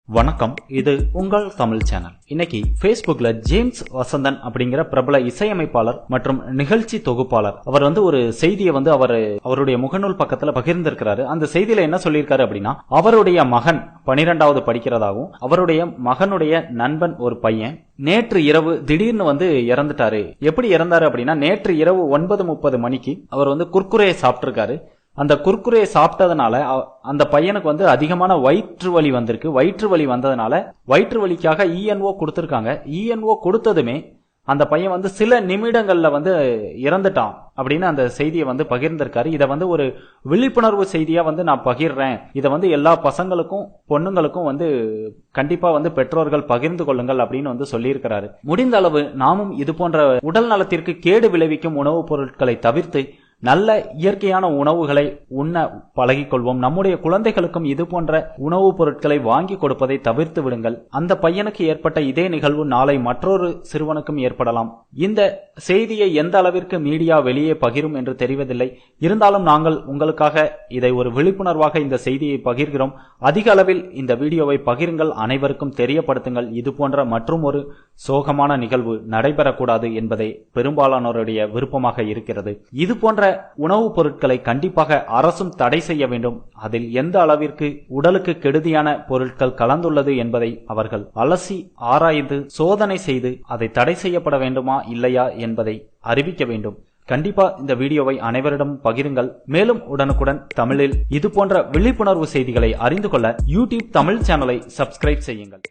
வணக்கம், இது உங்கள் தமிழ் சேனல். இன்னைக்கு Facebookல ஜேம்ஸ் வசந்தன் அப்படிங்கிற பிரபல இசையமைப்பாளர் மற்றும் நிகழ்ச்சி தொகுப்பாளர் அவர் ஒரு செய்தியை அவருடைய முகநூல் பக்கத்துல பகிர்ந்திருக்கிறாரு. அந்த செய்தியில என்ன சொல்லியிருக்காரு அப்படின்னா, அவருடைய மகன் 12வது படிக்கிறதாகவும் அவருடைய மகனுடைய நண்பன் ஒரு பையன் நேற்று இரவு திடீர்னு இறந்துட்டாரு. எப்படி இறந்தாரு அப்படின்னா, நேற்று இரவு 9:30 மணிக்கு அவர் குர்குரே சாப்பிட்டிருக்காரு. அந்த குர்குரே சாப்பிட்டதுனால அந்த பையனுக்கு அதிகமான வயிற்று வலி வந்திருக்கு. வயிற்று வலி வந்ததுனால வயிற்று வலிக்காக இஎன்ஓ கொடுத்திருக்காங்க. இஎன்ஓ கொடுத்ததுமே அந்த பையன் சில நிமிடங்கள்ல இறந்துட்டான் அப்படின்னு அந்த செய்தியை பகிர்ந்திருக்காரு. இதை ஒரு விழிப்புணர்வு செய்தியா நான் பகிர்றேன். இதை எல்லா பசங்களுக்கும் பொண்ணுங்களுக்கும் கண்டிப்பா பெற்றோர்கள் பகிர்ந்து கொள்ளுங்கள் அப்படின்னு சொல்லியிருக்கிறாரு. முடிந்த அளவு நாமும் இது போன்ற உடல் நலத்திற்கு கேடு விளைவிக்கும் உணவுப் பொருட்களை தவிர்த்து நல்ல இயற்கையான உணவுகளை உண்ண பழகிக்கொள்வோம். நம்முடைய குழந்தைகளுக்கும் இது போன்ற உணவுப் பொருட்களை வாங்கி கொடுப்பதை தவிர்த்து விடுங்கள். அந்த பையனுக்கு ஏற்பட்ட இதே நிகழ்வு நாளை மற்றொரு சிறுவனுக்கும் ஏற்படலாம். இந்த செய்தியை எந்த அளவிற்கு மீடியா வெளியே பகிரும் என்று தெரிவதில்லை. இருந்தாலும் நாங்கள் உங்களுக்காக இதை ஒரு விழிப்புணர்வாக இந்த செய்தியை பகிர்கிறோம். அதிக அளவில் இந்த வீடியோவை பகிருங்கள், அனைவருக்கும் தெரியப்படுத்துங்கள். இது போன்ற மற்றும் ஒரு சோகமான நிகழ்வு நடைபெறக்கூடாது என்பதே பெரும்பாலானோருடைய விருப்பமாக இருக்கிறது. இது போன்ற உணவுப் பொருட்களை கண்டிப்பாக அரசும் தடை செய்ய வேண்டும். அதில் எந்த அளவிற்கு உடலுக்கு கெடுதியான பொருட்கள் கலந்துள்ளது என்பதை அவர்கள் அலசி ஆராய்ந்து சோதனை செய்து அதை தடை செய்யப்பட வேண்டுமா இல்லையா என்பதை அறிவிக்க வேண்டும். கண்டிப்பா இந்த வீடியோவை அனைவரிடம் பகிருங்கள். மேலும் உடனுக்குடன் தமிழில் இது போன்ற விழிப்புணர்வு செய்திகளை அறிந்து கொள்ள யூடியூப் தமிழ் சேனலை சப்ஸ்கிரைப் செய்யுங்கள்.